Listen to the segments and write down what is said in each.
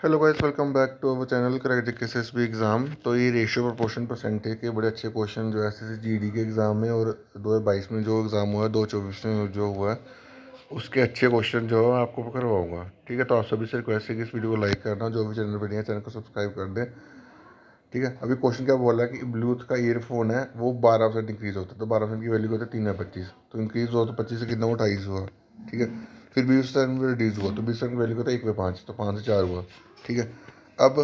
Hello guys, welcome back to our channel crack SSB exam. तो ये ratio proportion percentage के बड़े अच्छे क्वेश्चन जो एसएससी जीडी के एग्ज़ाम में और 2022 में जो एग्ज़ाम हुआ है, 2024 में जो हुआ है, उसके अच्छे क्वेश्चन जो है आपको करवाऊंगा। ठीक है, तो आप सभी से रिक्वेस्ट है कि इस वीडियो को लाइक करना, जो भी चैनल पर नहीं है चैनल को सब्सक्राइब कर दें। ठीक है, अभी क्वेश्चन क्या बोला है कि ब्लूटूथ का ईयरफोन है वो 12% इंक्रीज़ होता है, तो 12% की वैल्यू होता है 3/25, तो इंक्रीज़ हुआ तो 25 से कितना हुआ, 28 हुआ। ठीक है, फिर 20% में रिड्यूस हुआ तो 20% की वैल्यू होता है 1/5, तो 5 से 4 हुआ। ठीक है, अब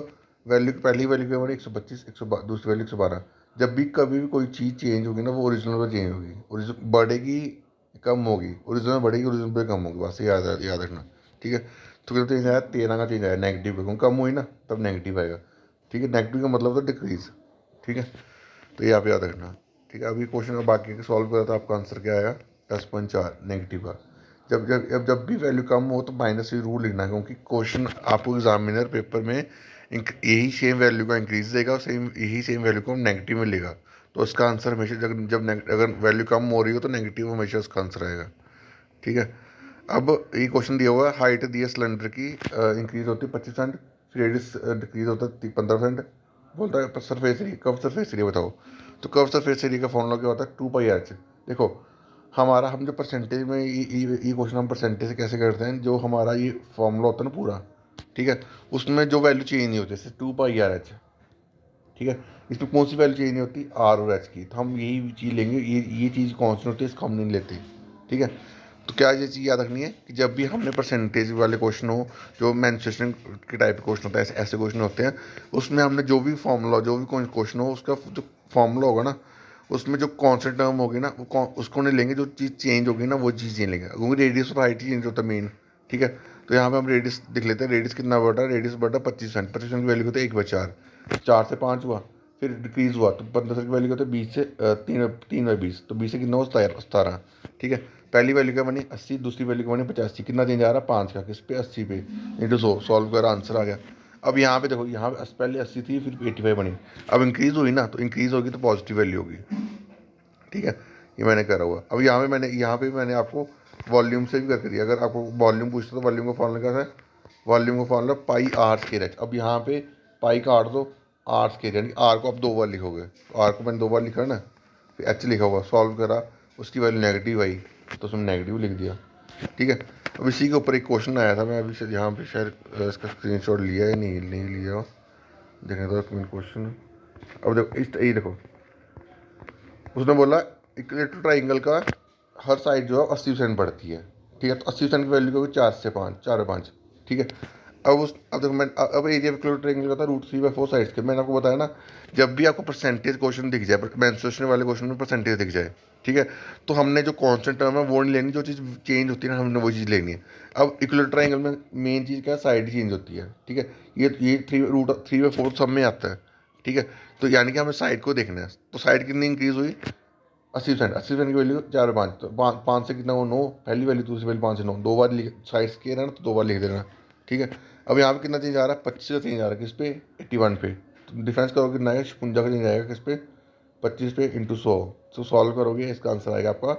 वैल्यू पहली वैल्यू क्या बनी, 125, दूसरी वैल्यू 112। जब भी कभी भी कोई चीज़ चेंज होगी ना, वो ओरिजिनल पर चेंज होगी, ओरिजिनल बढ़ेगी कम होगी, ओरिजिनल बढ़ेगी ओरिजिनल पे कम होगी, बस ये याद रखना। ठीक है, तो कितना चेंज आया, 13 का चेंज आया नेगेटिव पे, कम हुई ना तब नेगेटिव आएगा। ठीक है, नेगेटिव का मतलब होता है डिक्रीज। ठीक है, तो ये आप याद रखना। ठीक है, अभी क्वेश्चन बाकी के सॉल्व करा तो आपका आंसर क्या आएगा, 10.4 नेगेटिव का। जब भी वैल्यू कम हो तो माइनस ही रूल लिखना, क्योंकि क्वेश्चन आपको एग्जामिनर पेपर में यही सेम वैल्यू का इंक्रीज देगा और यही सेम वैल्यू को नेगेटिव में लेगा। तो इसका आंसर हमेशा अगर वैल्यू कम हो रही हो तो नेगेटिव हमेशा उसका आंसर आएगा। ठीक है, अब ये क्वेश्चन दिया हुआ है, हाइट दी है सिलेंडर की, इंक्रीज होती है 25%, फिर रेडियस डिक्रीज होता है 15%। बोलता है surface area, curve surface area बताओ। तो कर्व सरफेस एरिया का फॉर्मूला क्या होता है, 2πr। देखो, हम जो परसेंटेज में ये क्वेश्चन हम परसेंटेज से कैसे करते हैं, जो हमारा ये फॉर्मूला होता है ना पूरा, ठीक है, उसमें जो वैल्यू चेंज नहीं होती, जैसे 2πr h। ठीक है, इसमें कौन सी वैल्यू चेंज नहीं होती, आर और एच की, तो हम यही चीज़ लेंगे, ये चीज़ कॉन्स्टेंट होती है, इसको हम नहीं लेते। ठीक है, तो क्या ये चीज़ याद रखनी है कि जब भी हमने परसेंटेज वाले क्वेश्चन हो, जो मैन्युफैक्चरिंग के टाइप के क्वेश्चन होता है, ऐसे ऐसे क्वेश्चन होते हैं, उसमें हमने जो भी फॉर्मूला, जो भी क्वेश्चन हो, उसका जो फॉर्मूला होगा ना, उसमें जो कॉन्स्टेंट टर्म होगी ना, उसको नहीं लेंगे, जो चीज़ चेंज होगी ना वो चीज़ नहीं लेंगे, क्योंकि रेडियस और हाइट ही चेंज होता है मेन। ठीक है, तो यहाँ पे हम रेडियस दिख लेते हैं, रेडियस कितना बढ़ा, रेडियस बढ़ा 25%, 25% की वैल्यू होती है 1/4, 4 से 5 हुआ, फिर डिक्रीज हुआ तो 15 की वैल्यू होती है 20 से 3/20, तो 20 से कितना हुआ, 17। ठीक है, पहली वैल्यू क्या बनी 80, दूसरी वैल्यू क्या बनी 85, कितना चेंज आ रहा है 5 का, किस पे 80 पे, इंटू 100, सॉल्व करा आंसर आ गया। अब यहाँ पे देखो, यहाँ पे पहले 80 थी फिर 85 बनी, अब इंक्रीज हुई ना, तो इंक्रीज होगी तो पॉजिटिव वैल्यू होगी। ठीक है, ये मैंने करा हुआ। अब यहाँ पे मैंने आपको वॉल्यूम से भी करके दिया, अगर आपको वॉल्यूम पूछता तो वॉल्यूम का फॉर्मूला क्या है, वॉल्यूम का formula pi r square h. अब यहाँ पे पाई काट दो, आर स्केयर, यानी आर को आप 2 बार लिखोगे, तो आर को मैंने 2 बार लिखा है ना, फिर एच लिखा हुआ, सॉल्व करा, उसकी वैल्यू नेगेटिव आई, तो उसमें नेगेटिव लिख दिया। ठीक है, अब इसी के ऊपर एक क्वेश्चन आया था, मैं अभी से यहाँ पे शायद इसका स्क्रीनशॉट लिया है, नहीं लिया, देखने दो एक मिनट क्वेश्चन। अब देखो ये देखो, उसने बोला इक्विलेटरल ट्राइंगल का हर साइड जो है 80% बढ़ती है। ठीक है, तो 80% की वैल्यू क्या होगी, 4 से 5, 4/5। ठीक है, अब देखो मैं, अब एरिया ऑफ इक्विलेटरल ट्राइंगल का था √3/4 साइड्स के, मैंने आपको बताया ना, जब भी आपको परसेंटेज क्वेश्चन दिख जाए, मेंसुरेशन वाले क्वेश्चन में परसेंटेज दिख जाए, ठीक है, तो हमने जो कांस्टेंट टर्म है वो नहीं लेनी, जो चीज़ चेंज होती है ना हमने वो चीज़ लेनी है। अब इक्विलेटरल ट्राइंगल में मेन चीज़ क्या है, साइड चेंज होती है। ठीक है, ये 3/4 सब में आता है। ठीक है, तो यानी कि हमें साइड को देखना है, तो साइड कितनी इंक्रीज हुई, 80%, 80% की वैल्यू 4/5, तो 5 से कितना हो 9, पहली वैल्यू दूसरी वैल्यू 5 से 9, 2 बार लिख साइड्स के ना, तो 2 बार लिख देना। ठीक है, अब यहाँ पे कितना चेंज आ रहा है, 25 का चेंज आ रहा है, किस पे, 81 पे, तो डिफरेंस करोगे कितना आएगा, 56 का चेंज आएगा, किस पे, 25 पे इंटू 100, तो सॉल्व करोगे इसका आंसर आएगा आपका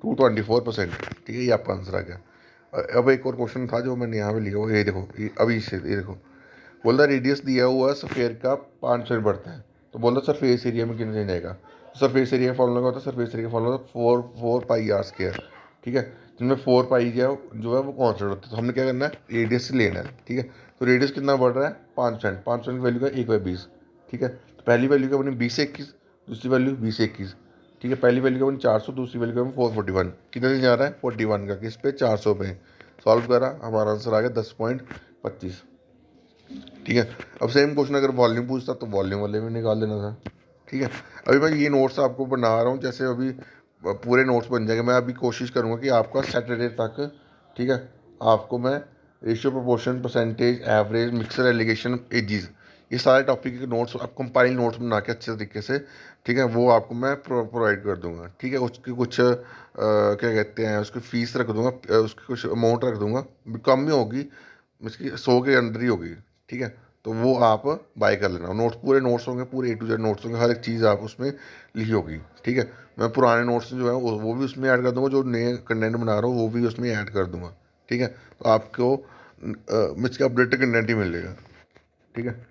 224%। ठीक है, ये आपका आंसर आ गया। अब एक और क्वेश्चन था जो मैंने यहाँ पे लिखा हुआ, ये देखो, अभी से ये देखो, बोल रहा रेडियस दिया हुआ सफ़ेयर का 5% बढ़ता है, तो बोल रहा सरफेस एरिया में कितना चेंज आएगा। सरफेस एरिया का फॉर्मूला होता है, सरफेस एरिया का फॉर्मूला होता है 4πr²। ठीक है, जिनमें 4π जो है वो कॉन्स्टेंट होता है, तो हमने क्या करना है, रेडियस से लेना है। ठीक है, तो रेडियस कितना बढ़ रहा है, 5%, 5% की वैल्यू का 1/20। ठीक है, तो पहली वैल्यू क्या बनी 20 से 21, दूसरी वैल्यू 20 से 21। ठीक है, पहली वैल्यू का बनी 400, दूसरी वैल्यू का बनी 441, कितना चेंज आ रहा है 41 का, किस पे, 400 पे, सॉल्व करा, हमारा आंसर आ गया 10.25। ठीक है, अब सेम क्वेश्चन अगर वॉल्यूम पूछता तो वॉल्यूम वाले में निकाल देना था। ठीक है, अभी मैं ये नोट्स आपको बना रहा हूँ, जैसे अभी पूरे नोट्स बन जाएंगे, मैं अभी कोशिश करूँगा कि आपका सैटरडे तक, ठीक है, आपको मैं ratio proportion percentage average mixture alligation ages, ये सारे टॉपिक के नोट्स, आप कंपाइल नोट्स बना के अच्छे तरीके से, ठीक है, वो आपको मैं प्रोवाइड कर दूंगा। ठीक है, उसकी कुछ क्या कहते हैं, उसकी फ़ीस रख दूंगा, उसकी कुछ अमाउंट रख दूंगा, कम ही होगी, इसकी 100 के अंदर ही होगी। ठीक है, तो वो आप बाय कर लेना, नोट्स पूरे नोट्स होंगे, पूरे A to Z नोट्स होंगे, हर एक चीज़ आप उसमें लिखी होगी। ठीक है, मैं पुराने नोट्स जो है वो भी उसमें ऐड कर दूंगा, जो नए कंटेंट बना रहा हूँ वो भी उसमें ऐड कर दूंगा। ठीक है, तो आपको इसका अपडेटेड कंटेंट ही मिलेगा। ठीक है।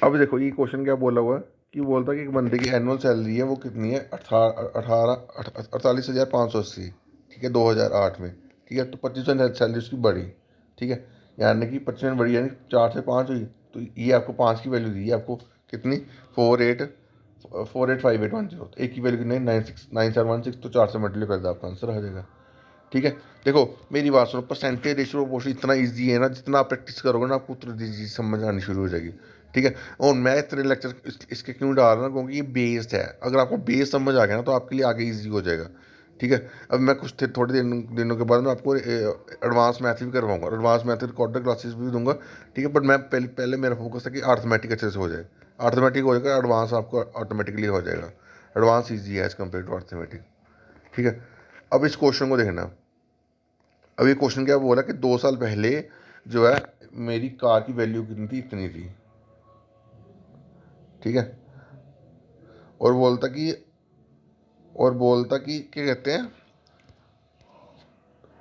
अब देखो ये क्वेश्चन क्या बोला हुआ है कि बोलता है कि एक बंदे की एनुअल सैलरी है वो कितनी है, 48,580, ठीक है, 2008 में। ठीक है, तो 25% सैलरी उसकी बढ़ी। ठीक है, यानी कि 25% बढ़ी, यानी 4 से 5 हुई। तो ये आपको 5 की वैल्यू दी है आपको कितनी, 48,48,5,810। तो एक की वैल्यू कितनी, 9,716। तो 4 से मल्टीप्लाई कर दो, आपका आंसर आ जाएगा। ठीक है। देखो मेरी बात सुनो, परसेंटेज रेशियो प्रोपोर्शन इतना इजी है ना, जितना आप प्रैक्टिस करोगे ना आपको उतनी चीज़ समझ आनी शुरू हो जाएगी। ठीक है। और मैं इतने लेक्चर इसके क्यों डाल रहा हूँ, क्योंकि ये बेस्ड है। अगर आपको बेस समझ आ गया ना तो आपके लिए आगे इजी हो जाएगा। ठीक है। अब मैं कुछ थोड़े दिनों के बाद मैं आपको एडवांस मैथ भी करवाऊंगा, एडवांस मैथ रिकॉर्डेड क्लासेस भी दूंगा। ठीक है, बट मैं पहले पहले मेरा फोकस है कि अर्थमेटिक अच्छे से हो जाए। अर्थमेटिक हो जाएगा, एडवांस आपको ऑटोमेटिकली हो जाएगा। एडवांस ईजी है एज कम्पेयर टू अर्थमेटिक। ठीक है। अब इस क्वेश्चन को देखना। अब ये क्वेश्चन क्या बोला कि 2 साल पहले जो है मेरी कार की वैल्यू कितनी थी, इतनी थी। ठीक है। और बोलता कि क्या कहते हैं,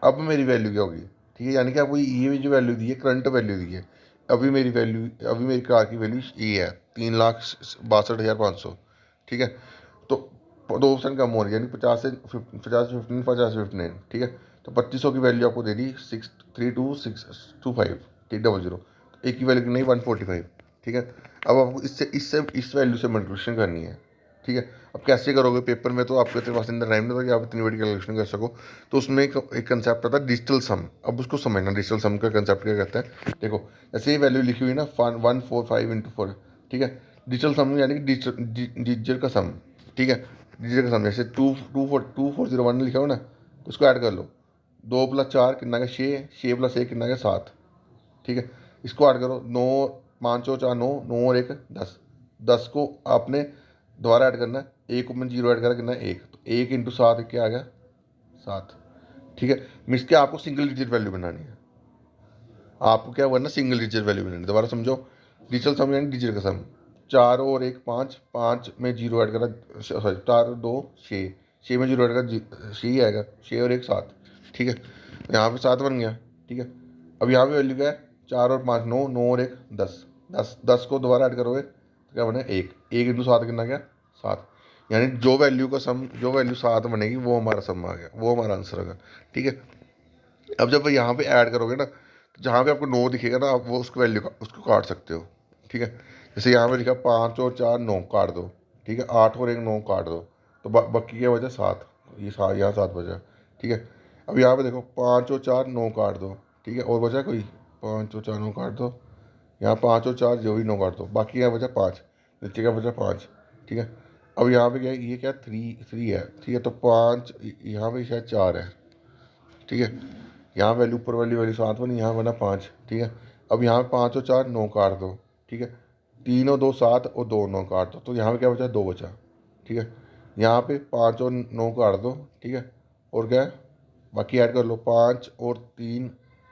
अब मेरी वैल्यू क्या होगी। ठीक है, यानी कि आपको ये जो वैल्यू दी है, करंट वैल्यू दी है। अभी मेरी कार की वैल्यू ये है, 3,62,500। ठीक है। तो 2% कम हो रही है, यानी 50 से 15, 50 से 59। ठीक है। तो 2500 की वैल्यू आपको दे दी 632,625, ठीक, 00। तो एक की वैल्यू नहीं, 145। ठीक है। अब आपको इससे इससे इस वैल्यू से मल्टीप्लिकेशन करनी है। ठीक है। अब कैसे करोगे, पेपर में तो आपके पास अंदर टाइम नहीं होता कि आप इतनी बड़ी कैलकुलेशन कर सको। तो उसमें एक कंसेप्ट आता है डिजिटल सम। अब उसको समझना, डिजिटल सम का कंसेप्ट क्या कहता है। देखो जैसे ये वैल्यू लिखी हुई ना, 145 × 4। ठीक है। डिजिटल सम यानी कि डिजिट का सम। ठीक है। डिजिट का सम, जैसे 2,401 लिखा हो ना, तो उसको ऐड कर लो। 2 + 4 कितना का 6, 6 + 1 कितना का 7। ठीक है। इसको ऐड करो, 9, 5 और 4 9, 9 और 1 10। 10 को आपने दोबारा ऐड करना है, एक में जीरो ऐड करा, कितना है 1। तो 1 × 7 क्या आ गया, 7। ठीक है। मिस के आपको सिंगल डिजिट वैल्यू बनानी है। आपको क्या करना, सिंगल डिजिट वैल्यू बनानी है। दोबारा समझो, डिजिटल सम यानी डिजिट का सम। 4 और 1 5, 5 में जीरो ऐड करा, सॉरी 4 और 2 6, 6 में जीरो ऐड करा, 6 ही आएगा, 6 और 1 7। ठीक है। यहाँ पे 7 बन गया। ठीक है। अब यहाँ पे वैल्यू क्या है, 4 और 5 9, 9 और 1 10। 10 को दोबारा ऐड करोगे तो क्या बने, 1 1 × 7 कितना गया, 7। यानी जो वैल्यू 7 बनेगी वो हमारा सम आ गया, वो हमारा आंसर होगा। ठीक है। अब जब यहाँ पे ऐड करोगे ना, तो जहाँ पे आपको 9 दिखेगा ना, आप वो उसको वैल्यू का उसको काट सकते हो। ठीक है। जैसे यहाँ पे लिखा 5 और 4 9 काट दो। ठीक है। 8 और 1 9 काट दो। तो बाकी क्या बचा, 7। ये यहाँ 7 बचा। ठीक है। अब यहाँ पे देखो 5 और 4 9 काट दो। ठीक है। और बचा कोई, 5 और 4 9 काट दो। यहाँ 5 और 4 जो भी 9 काट दो, बाकी यहाँ बचा 5। नीचे क्या बचा, 5। ठीक है। अब यहाँ पे क्या है, ये क्या 3 है। ठीक है। तो 5 यहाँ पे शायद 4 है। ठीक है। यहाँ वैल्यू ऊपर वाली वैल्यू 7 बनी, यहाँ बना 5। ठीक है। अब यहाँ 5 और 4 9 काट दो। ठीक है। 3 और 2 7 और 2 9 काट दो, तो यहाँ पे क्या बचा, 2 बचा। ठीक है। यहाँ पे 5 और 9 काट दो। ठीक है। और क्या है, बाकी ऐड कर लो, 5 और 3,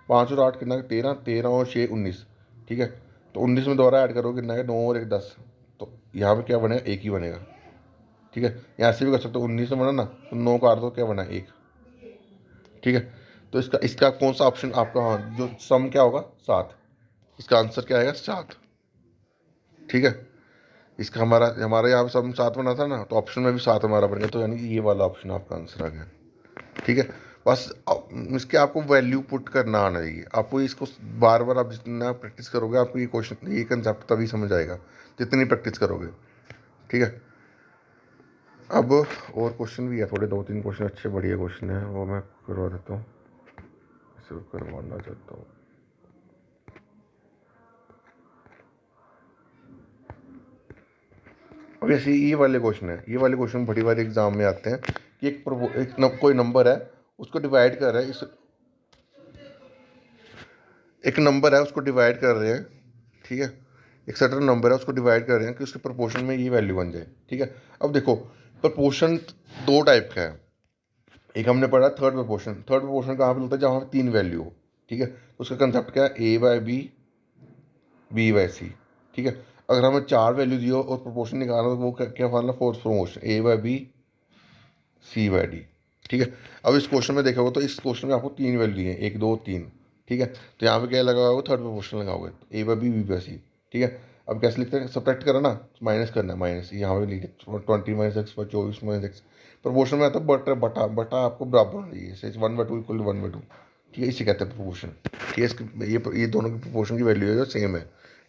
5 और 8 कितना, 13, 13 और 6 19। ठीक है। तो 19 में दोबारा ऐड करो, कितना है, 9 और 1 10। तो यहाँ पे क्या बनेगा, एक ही बनेगा। ठीक है। यहाँ से भी कर सकते हो, 19 में बना ना, तो 9 काट दो, क्या बना, 1। ठीक है। तो इसका इसका कौन सा ऑप्शन आपका, हाँ, जो सम क्या होगा, 7। इसका आंसर क्या आएगा, 7। ठीक है। इसका हमारा हमारे यहाँ पे सम 7 बना था ना, तो ऑप्शन में भी 7 हमारा बन गया, तो यानी कि ये वाला ऑप्शन आपका आंसर आ गया। ठीक है। बस इसके आपको वैल्यू पुट करना आना चाहिए आपको। इसको बार बार आप जितना प्रैक्टिस करोगे, आपको ये क्वेश्चन, ये कंसेप्ट तभी समझ आएगा जितनी प्रैक्टिस करोगे। ठीक है। अब और क्वेश्चन भी है थोड़े, 2 3 क्वेश्चन अच्छे बढ़िया क्वेश्चन है, वो मैं करवा देता हूँ, इसे करवाना चाहता हूँ। अब ऐसे ये वाले क्वेश्चन है, ये वाले क्वेश्चन बड़ी बार एग्जाम में आते हैं कि कोई नंबर है, उसको डिवाइड कर रहा है, इस एक नंबर है उसको डिवाइड कर रहे हैं। ठीक है। एक सर्टेन नंबर है उसको डिवाइड कर रहे हैं कि उसके प्रोपोर्शन में ये वैल्यू बन जाए। ठीक है। अब देखो प्रोपोर्शन 2 टाइप का है। एक हमने पढ़ा थर्ड प्रोपोर्शन। थर्ड प्रोपोर्शन कहाँ पे मिलता है, जहाँ पे 3 वैल्यू हो। ठीक है। तो उसका कंसेप्ट क्या है, A/B, B/C। ठीक है। अगर हमें 4 वैल्यू दियो और प्रोपोर्शन निकालना, तो वो क्या formula, fourth proportion, A/B, C/D। ठीक है। अब इस क्वेश्चन में देखोगे तो इस क्वेश्चन में आपको 3 वैल्यू दी है, 1 2 3। ठीक है। तो यहाँ पे क्या लगाओगे, थर्ड प्रोपोर्शन लगाओगे, A/B, B/C। ठीक है। अब कैसे लिखते हैं, सब्ट्रैक्ट करा ना, माइनस करना है, माइनस यहाँ पे लिखे 20 - x 24 - x। प्रपोर्शन में आता है बटा बटा बटा, आपको बराबर होना चाहिए, जैसे 1/2 इक्वल टू 1/2। ठीक है, इसे कहते हैं प्रपोर्शन। ठीक है, इसकी ये दोनों की प्रपोर्शन की वैल्यू है जो सेम है।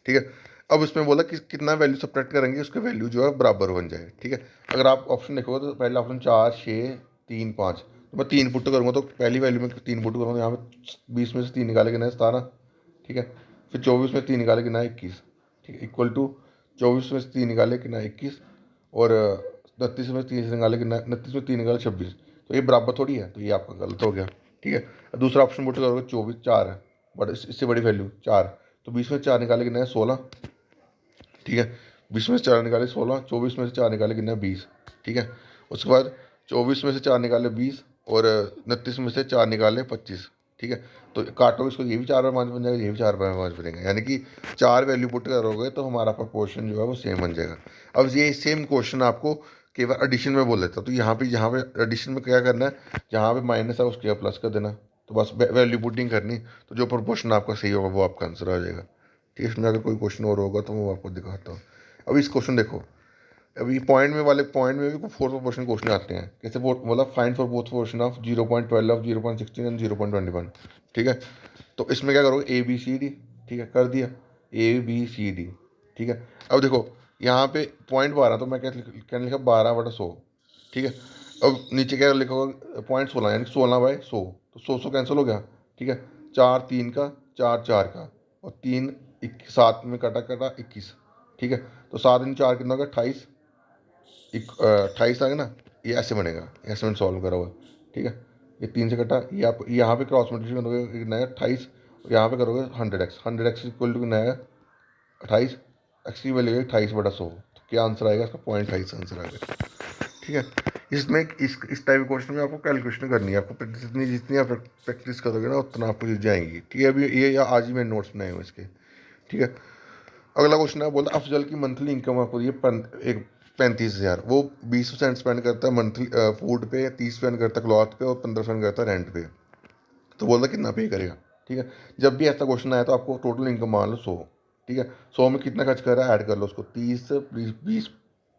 ठीक है। अब इसमें बोला कि कितना वैल्यू सब्ट्रैक्ट करेंगे उसका वैल्यू जो है बराबर बन जाए। ठीक है। अगर आप ऑप्शन देखोगे तो पहले ऑप्शन 4 6 3 5, तो मैं 3 पुट करूँगा, तो पहली वैल्यू में 3 पुट करूँगा, यहाँ पे 20 में से 3 निकाले कितना है, 17। ठीक है। फिर 24 में 3 निकाले कितना है, 21। ठीक है, इक्वल टू 24 में से 3 निकाले कितना है, 21। और 29 में 3 से निकाले कितना है, 29 में 3 निकाले 26। तो ये बराबर थोड़ी है, तो ये आपका गलत हो गया। ठीक है। दूसरा ऑप्शन पुट करोगे 24 4 है, बट इससे बड़ी वैल्यू 4, तो 20 में 4 निकाले कितना है, 16। ठीक है। 20 में से 4 निकाले 16, 24 में से 4 निकाले कितना है, 20। ठीक है। उसके बाद 24 में से 4 निकाले 20, और 29 में से 4 निकाले 25। ठीक है। तो काटो इसको, ये भी 4/5 बन जाएगा, ये भी 4/5 बनेगा, यानी कि 4 वैल्यू पुट करोगे तो हमारा प्रपोर्शन जो है वो सेम बन जाएगा। अब ये सेम क्वेश्चन आपको केवल एडिशन में बोल देता है, तो यहाँ पे एडिशन में क्या करना है, जहाँ पे माइनस है उसके प्लस कर देना, तो बस वैल्यू पुटिंग करनी, तो जो प्रपोर्शन आपका सही होगा वो आपका आंसर आ जाएगा। ठीक है। इसमें अगर कोई क्वेश्चन और होगा तो मैं आपको दिखाता हूँ। अब इस क्वेश्चन देखो, अभी पॉइंट में भी 4 प्रपोर्शन क्वेश्चन आते हैं, कैसे बोला, find for both portion of 0.12 0.16 and 0.21। ठीक है। तो इसमें क्या करोगे, ए बी सी डी। ठीक है, कर दिया, ए बी सी डी। ठीक है। अब देखो यहाँ पे पॉइंट 12, तो मैं क्या लिखा, 12/100। ठीक है। अब नीचे क्या लिखा होगा, पॉइंट 16, यानी 16/100, तो 100 कैंसिल हो गया। ठीक है। 4 3 का, 4 4 का, और 3 7 में कटा कटा 21। ठीक है। तो 7 × 4 कितना होगा, 28। 28 आ गया ना, ये ऐसे बनेगा, ऐसे मैंने सॉल्व करा हुआ है। ठीक है। ये 3 से कटा, ये आप यहाँ पे क्रॉस मल्टीप्लिकेशन करोगे कितना है, 28। और यहाँ पे करोगे 100x, 100x इक्वल टू कितना है, 28। एक्स की वैल्यू है 28/100, तो क्या आंसर आएगा इसका, 0.28 आंसर आएगा। ठीक है। इसमें इस टाइप के क्वेश्चन में आपको कैलकुलेशन करनी है, आपको जितनी जितनी आप प्रैक्टिस करोगे ना उतना आपको चीज़ें आएंगी। ठीक है। अभी ये आज ही मैंने नोट्स बनाए हुए इसके। ठीक है। अगला क्वेश्चन है, बोलता अफजल की मंथली इनकम आपको ये एक 35,000, वो 20% स्पेंड करता है मंथली फूड पे, 30 स्पेंड करता है क्लॉथ पे, और 15 स्पेंड करता है रेंट पे। तो बोलता कितना पे करेगा। ठीक है। जब भी ऐसा क्वेश्चन आया तो आपको टोटल इनकम मान लो 100। ठीक है। 100 में कितना खर्च कर रहा है, ऐड कर लो उसको, 30 20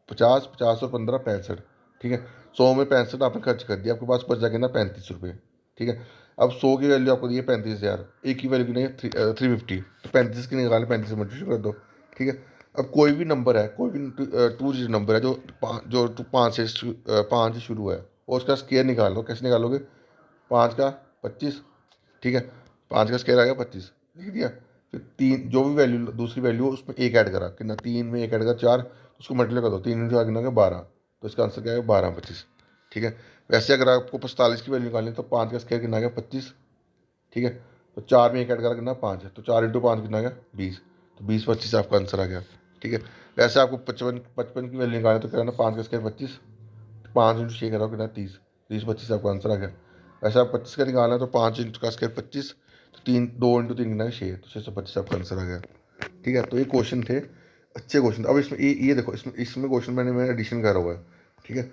50 50 और 15 65। ठीक है। 100 में 65 आपने खर्च कर दिया, आपके पास बच जाएगा ना 35 रुपये। ठीक है। अब 100 की वैल्यू आपको दी है 35,000, एक की वैल्यू की नहीं है 350, तो 35 की निकाले, 35 से मल्टीप्लाई कर दो। ठीक है। अब कोई भी नंबर है, कोई भी 2 डिजिट नंबर है जो 5 से शुरू है, और उसका स्केयर निकाल लो। कैसे निकालोगे, 5 का 25। ठीक है। 5 का स्केयर आ गया 25, लिख दिया। फिर 3 जो भी वैल्यू दूसरी वैल्यू उसमें एक ऐड करा, कितना, 3 में एक ऐड करा 4, तो उसको मल्टीप्लाई कर दो, 3 × 4 कितना 12, तो इसका आंसर क्या है, 12/25। ठीक है। वैसे अगर आपको 45 की वैल्यू निकालनी है तो 5 का स्केयर कितना आ गया, 25। ठीक है। तो 4 में एक ऐड करा कितना, 5 है, तो 4 × 5 कितना आ गया, 20, तो 20/25 आपका आंसर आ गया। ठीक है। वैसे आपको 55 की वैल्यू निकालनी है तो क्या करना, 5 का स्केयर 25, 5 × 6 करो कितना, 30, 30/25 आपका आंसर आ गया। वैसे आप 25 का निकालना है तो 5 का स्केयर 25, तो 2 × 3 कितना है, 6, तो 625 आपका आंसर आ गया। ठीक है। तो ये क्वेश्चन थे, अच्छे क्वेश्चन। अब इसमें ये देखो, इसमें क्वेश्चन मैंने एडिशन करा हुआ है। ठीक है।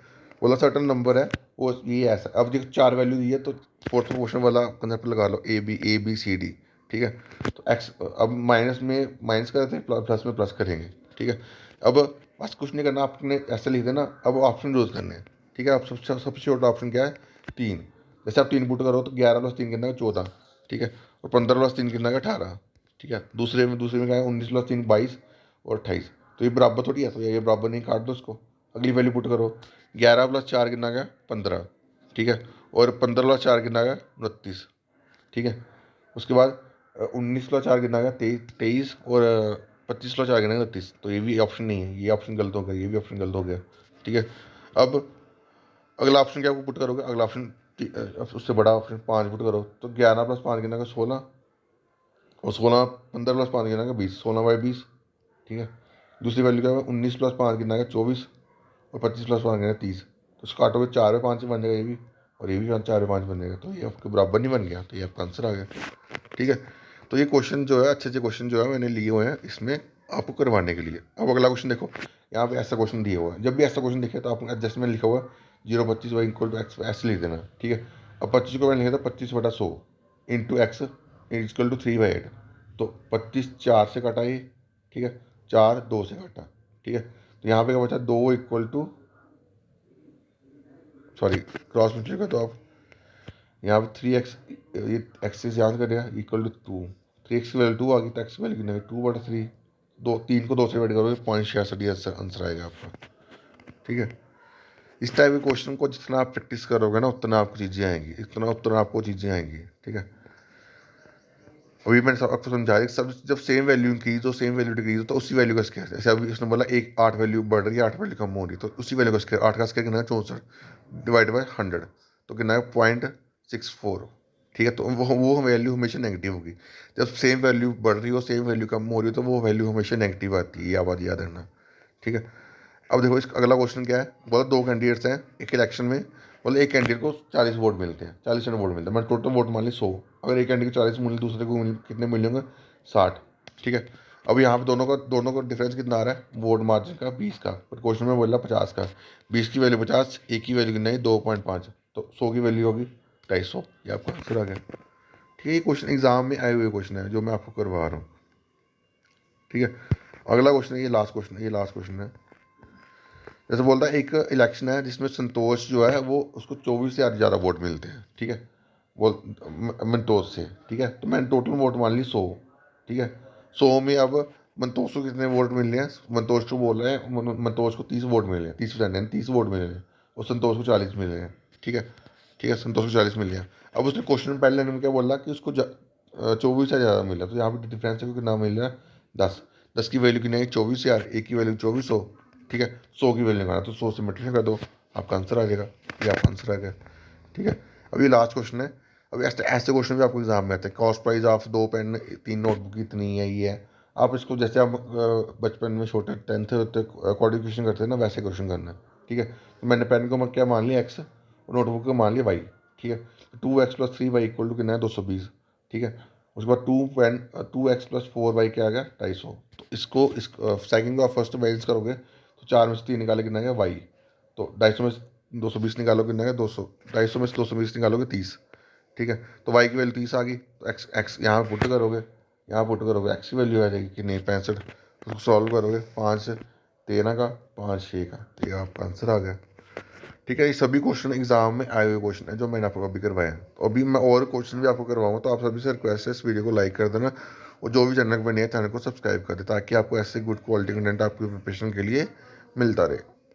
बोला सर्टन नंबर है, वो ये ऐसा, अब देखो 4 वैल्यू दी है, तो फोर्थ क्वेश्चन वाला कंसेप्ट लगा लो, ए बी सी डी। ठीक है। तो एक्स, अब माइनस में माइनस करते हैं, प्लस में प्लस करेंगे। ठीक है। अब बस कुछ नहीं करना, आपने ऐसे लिख देना, अब ऑप्शन यूज करने हैं। ठीक है। अब सबसे छोटा ऑप्शन क्या है, 3। जैसे आप 3 पुट करो तो 11 + 3 कितना है, 14। ठीक है। और 15 + 3 कितना है, 18। ठीक है। दूसरे में क्या है, 19 + 3 22, और 28। तो ये बराबर थोड़ी है, तो ये बराबर नहीं, काट दो उसको, अगली वैल्यू पुट करो। 11 + 4 कितना गया, 15। ठीक है। और 15 + 4 कितना गया, 29। ठीक है। उसके बाद 19 + 4 कितना गया, 23। और 25 + 4 कितना गया, 29। तो ये भी ऑप्शन नहीं है, ये ऑप्शन गलत हो गया, ये भी ऑप्शन गलत हो गया। ठीक है। अब अगला ऑप्शन क्या पुट करोगे, अगला ऑप्शन उससे बड़ा ऑप्शन 5 पुट करो, तो 11 + 5 कितना गया, 16। और 16 15 + 5 कितना गया, 20, 16/20। ठीक है। दूसरी वैल्यू क्या है, 19 + 5 कितना है, 24। और 25 + 5 कितना है, 30। तो उसको काटोगे, 4/5 बन जाएगा ये भी, और ये भी 4/5 बन जाएगा, तो ये आपके बराबर नहीं बन गया, तो ये आपका आंसर आ गया। ठीक है। तो ये क्वेश्चन जो है, अच्छे अच्छे क्वेश्चन जो है मैंने लिए हुए हैं इसमें आपको करवाने के लिए। अब अगला क्वेश्चन देखो, यहाँ पे ऐसा क्वेश्चन दिया हुआ है, जब भी ऐसा क्वेश्चन दिखे तो आपने एडजस्टमेंट लिखा हुआ है 025 इक्वल टू एक्स, ऐसे लिख देना। ठीक है। अब 25 को मैंने लिखा था 25/100 इंटू एक्स इक्वल टू 3/8। तो 25 4 से कटा ये, ठीक है, 4 2 से काटा, ठीक है, तो यहाँ पे क्या बचा 2 equal to, sorry cross multiply कर दो आप, यहाँ पे 3x, ये एक्सेस याद करेगा इक्वल टू 2, 3x की वैल्यू 2 आ गई तो x की वैल्यू कितनी 2/3, 3 को 2 से डिवाइड करोगे 0.66 आंसर आएगा आपका। ठीक है, इस टाइप के क्वेश्चन को जितना आप प्रैक्टिस करोगे ना उतना आपको चीज़ें आएंगी, उतना आपको चीज़ें आएंगी। ठीक है, अभी मैंने आपको समझा दिया सब, जब सेम वैल्यू इंक्रीज हो सेम वैल्यू डिक्रीज हो तो उसी वैल्यू का स्क्वायर, जैसे अभी उसने बोला एक 8 वैल्यू बढ़ रही है 8 वैल्यू कम हो रही है तो उसी वैल्यू का स्क्वायर, 8 का स्क्वायर कितना है 64 डिवाइड बाई 100 तो कितना है 0.64। ठीक है, तो वो वैल्यू हमेशा नेगेटिव होगी, जब सेम वैल्यू बढ़ रही हो सेम वैल्यू कम हो रही हो तो वो वैल्यू हमेशा नेगेटिव आती है, ये बात याद रखना। ठीक है, अब देखो इसका अगला क्वेश्चन क्या है, बोला 2 कैंडिडेट्स हैं एक इलेक्शन में, बोले एक कैंडिडेट को 40 वोट मिलते हैं, 40 वोट मिलते हैं, मैं टोटल वोट मान ली 100, अगर एक कैंडिडेट को 40 मिले दूसरे को कितने मिल होंगे 60। ठीक है, अब यहाँ पे दोनों का डिफरेंस कितना आ रहा है वोट मार्जिन का 20 का, पर क्वेश्चन में बोला 50 का, 20 की वैल्यू 50, एक की वैल्यू कितना है 2.5, तो 100 की वैल्यू होगी 250, ये आपका आंसर आ गया। ठीक है, ये क्वेश्चन एग्जाम में आए हुए क्वेश्चन है जो मैं आपको करवा रहा हूँ। ठीक है, अगला क्वेश्चन है, ये लास्ट क्वेश्चन है, ये लास्ट क्वेश्चन है। जैसे बोलता है एक इलेक्शन है जिसमें संतोष जो है वो उसको 24 से ज़्यादा वोट मिलते हैं। ठीक है, बोल मंतोष से, ठीक है, तो मैंने टोटल वोट मान ली 100। ठीक है, 100 में अब मंतोष को कितने वोट मिल रहे हैं, मंतोष को बोल रहे हैं मंतोष को 30 वोट मिले हैं, 30% यानी 30 वोट मिले हैं, और संतोष को 40 मिले हैं। ठीक है, ठीक है, संतोष को 40 मिले हैं। अब उसने क्वेश्चन पहले लाइन में क्या बोला कि उसको 24 से ज़्यादा मिला, तो यहाँ पर डिफरेंस है क्योंकि नाम मिल रहा है 10, 10 की वैल्यू कितनी है 24,000, एक की वैल्यू 2400। ठीक है, 100 की वैल्यू निकालना तो 100 से मल्टीप्लाई कर दो, आपका आंसर आ जाएगा, ये आपका आंसर आ गया। ठीक है, अब ये लास्ट क्वेश्चन है। अब ऐसे ऐसे क्वेश्चन भी आपको एग्जाम में आते हैं, cost price of 2 pen 3 notebook कितनी है, ये है। आप इसको जैसे आप बचपन में छोटे 10th होते क्वाड्रिकेशन करते हैं ना वैसे क्वेश्चन करना है। ठीक है, तो मैंने पेन को मैं क्या मान लिया एक्स और नोटबुक को मान लिया वाई। ठीक है, 2x + 3y इक्वल टू कितना है 220। ठीक है, उसके बाद 2x + 4y क्या आ गया 250। तो इसको इस सेकेंड को आप फर्स्ट बैलेंस करोगे तो 4 में से 3 निकाले कितना गया वाई, तो 250 में 220 निकालोगे कितना गया 200, 250 में से 220 निकालोगे 30। ठीक है, तो वाई की वैल्यू 30 आ गई, तो एक्स एक्स यहाँ पुट करोगे, यहाँ पुट करोगे एक्स की वैल्यू आ जाएगी कि नहीं 65, उसको सॉल्व करोगे 5 13 का 5 6 का, ये आपका आंसर आ गया। ठीक है, ये सभी क्वेश्चन एग्जाम में आए हुए क्वेश्चन है जो मैंने आपको अभी करवाए हैं, तो अभी मैं और क्वेश्चन भी आपको करवाऊंगा, तो आप सभी से रिक्वेस्ट है इस वीडियो को लाइक कर देना, और जो भी चैनल पर नहीं है चैनल को सब्सक्राइब कर दे ताकि आपको ऐसे गुड क्वालिटी कंटेंट आपकी प्रिपरेशन के लिए मिलता रहे।